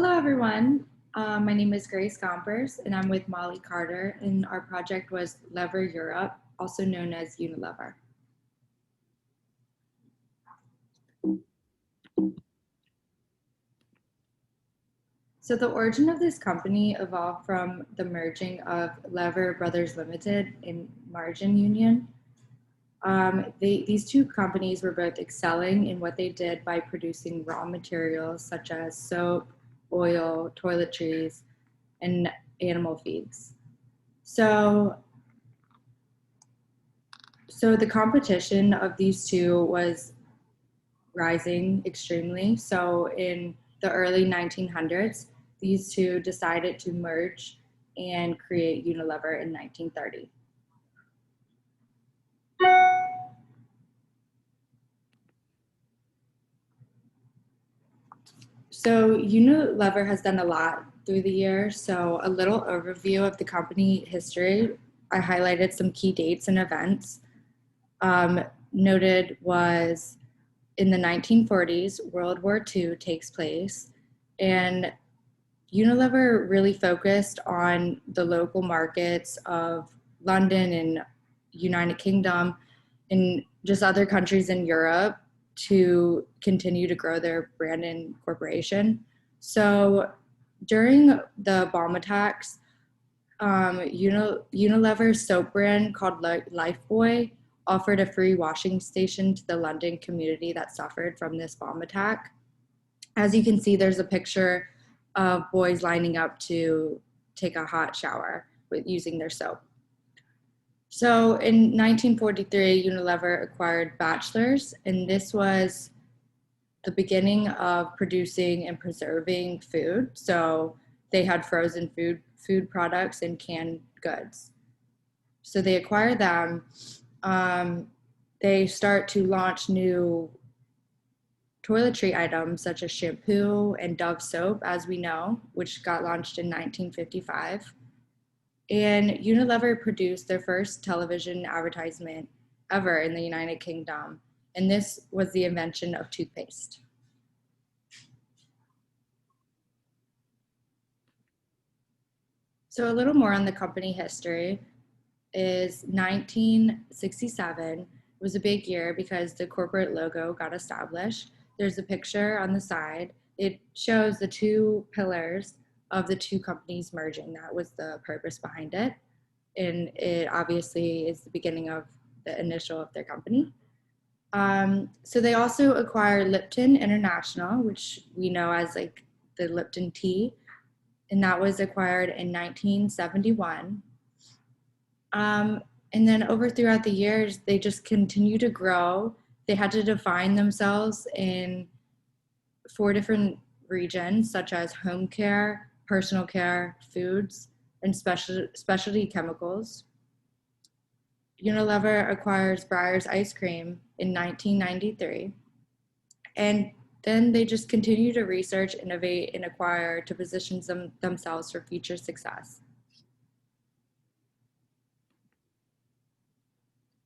Hello, everyone. My name is Grace Gompers, and I'm with Molly Carter, and our project was Lever Europe, also known as Unilever. So the origin of this company evolved from the merging of Lever Brothers Limited and Margin Union. These two companies were both excelling in what they did by producing raw materials such as soap, oil, toiletries, and animal feeds. So So the competition of these two was rising extremely. So in the early 1900s, these two decided to merge and create Unilever in 1930. So Unilever has done a lot through the years. So a little overview of the company history. I highlighted some key dates and events. Noted was in the 1940s, World War II takes place, and Unilever really focused on the local markets of London and United Kingdom and just other countries in Europe to continue to grow their brand and corporation. So during the bomb attacks, Unilever's soap brand called Lifebuoy offered a free washing station to the London community that suffered from this bomb attack. As you can see, there's a picture of boys lining up to take a hot shower with using their soap. So in 1943, Unilever acquired Batchelors, and this was the beginning of producing and preserving food. So they had frozen food products and canned goods. So they acquire them. They start to launch new toiletry items such as shampoo and Dove soap, as we know, which got launched in 1955. And Unilever produced their first television advertisement ever in the United Kingdom. And this was the invention of toothpaste. So a little more on the company history is 1967 was a big year because the corporate logo got established. There's a picture on the side. It shows the two pillars of the two companies merging. That was the purpose behind it. And it obviously is the beginning of the initial of their company. So they also acquired Lipton International, which we know as like the Lipton tea, and that was acquired in 1971. Um, and then over throughout the years, they just continue to grow. They had to define themselves in four different regions, such as home care, personal care, foods, and specialty chemicals. Unilever acquires Breyers Ice Cream in 1993. And then they just continue to research, innovate, and acquire to position themselves for future success.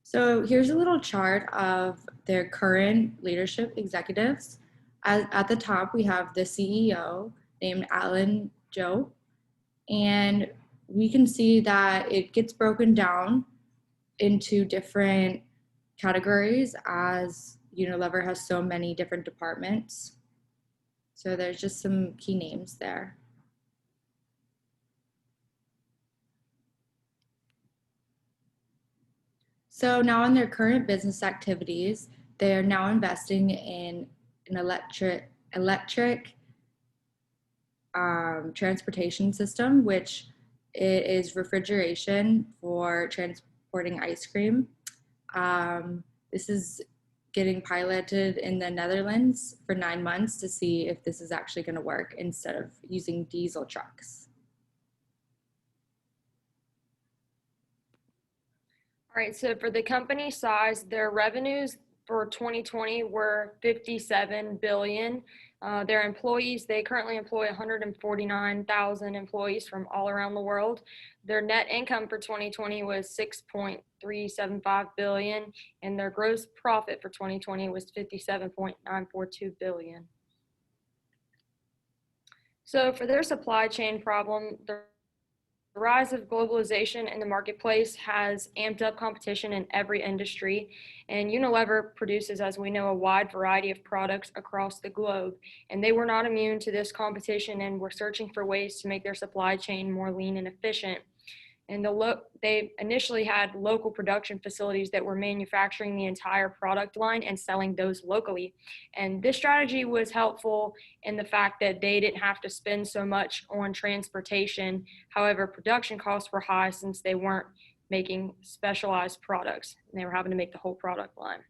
So here's a little chart of their current leadership executives. At the top, we have the CEO named Alan Joe, and we can see that it gets broken down into different categories as Unilever has so many different departments. So there's just some key names there. So now in their current business activities, they are now investing in an electric transportation system, which it is refrigeration for transporting ice cream. This is getting piloted in the Netherlands for 9 months to see if this is actually going to work instead of using diesel trucks. All right, so for the company size, their revenues for 2020 were 57 billion. Their employees, they currently employ 149,000 employees from all around the world. Their net income for 2020 was 6.375 billion, and their gross profit for 2020 was 57.942 billion. So for their supply chain problem, the rise of globalization in the marketplace has amped up competition in every industry, and Unilever produces, as we know, a wide variety of products across the globe. And they were not immune to this competition and were searching for ways to make their supply chain more lean and efficient. And they initially had local production facilities that were manufacturing the entire product line and selling those locally. And this strategy was helpful in the fact that they didn't have to spend so much on transportation. However, production costs were high since they weren't making specialized products and they were having to make the whole product line.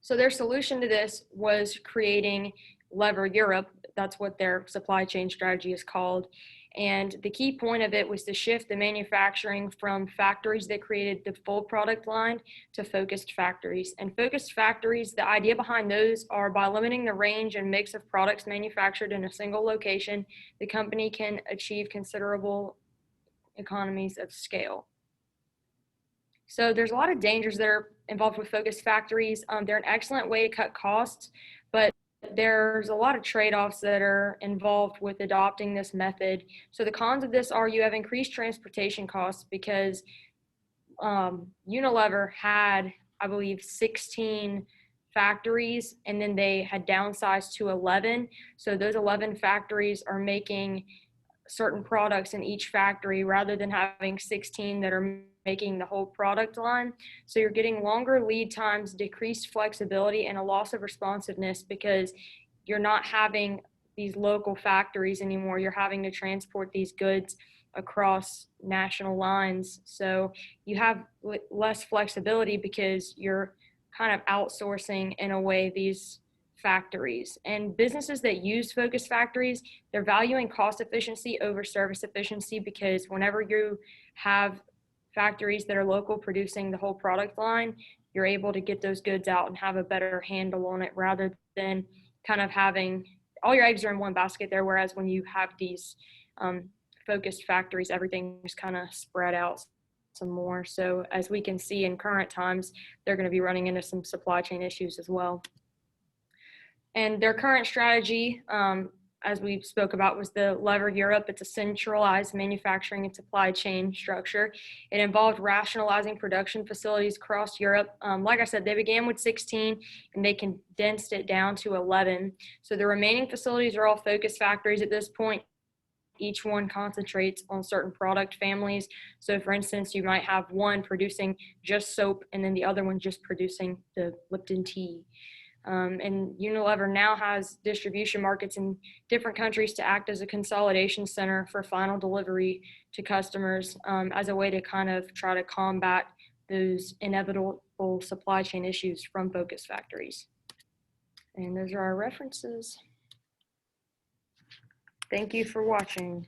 So their solution to this was creating Lever Europe. That's what their supply chain strategy is called. And the key point of it was to shift the manufacturing from factories that created the full product line to focused factories. And focused factories, the idea behind those are by limiting the range and mix of products manufactured in a single location, the company can achieve considerable economies of scale. So there's a lot of dangers that are involved with focused factories. They're an excellent way to cut costs, but there's a lot of trade-offs that are involved with adopting this method. So the cons of this are you have increased transportation costs because Unilever had, I believe, 16 factories, and then they had downsized to 11. So those 11 factories are making certain products in each factory rather than having 16 that are making the whole product line. So you're getting longer lead times, decreased flexibility, and a loss of responsiveness because you're not having these local factories anymore. You're having to transport these goods across national lines. So you have less flexibility because you're kind of outsourcing in a way these factories. And businesses that use focused factories, they're valuing cost efficiency over service efficiency because whenever you have factories that are local producing the whole product line, you're able to get those goods out and have a better handle on it rather than kind of having all your eggs are in one basket there. Whereas when you have these focused factories, everything is kind of spread out some more. So as we can see in current times, they're going to be running into some supply chain issues as well. And their current strategy, as we spoke about, was the Lever Europe. It's a centralized manufacturing and supply chain structure. It involved rationalizing production facilities across Europe. Like I said, they began with 16 and they condensed it down to 11. So the remaining facilities are all focused factories at this point. Each one concentrates on certain product families. So for instance, you might have one producing just soap and then the other one just producing the Lipton tea. And Unilever now has distribution markets in different countries to act as a consolidation center for final delivery to customers as a way to kind of try to combat those inevitable supply chain issues from focus factories. And those are our references. Thank you for watching.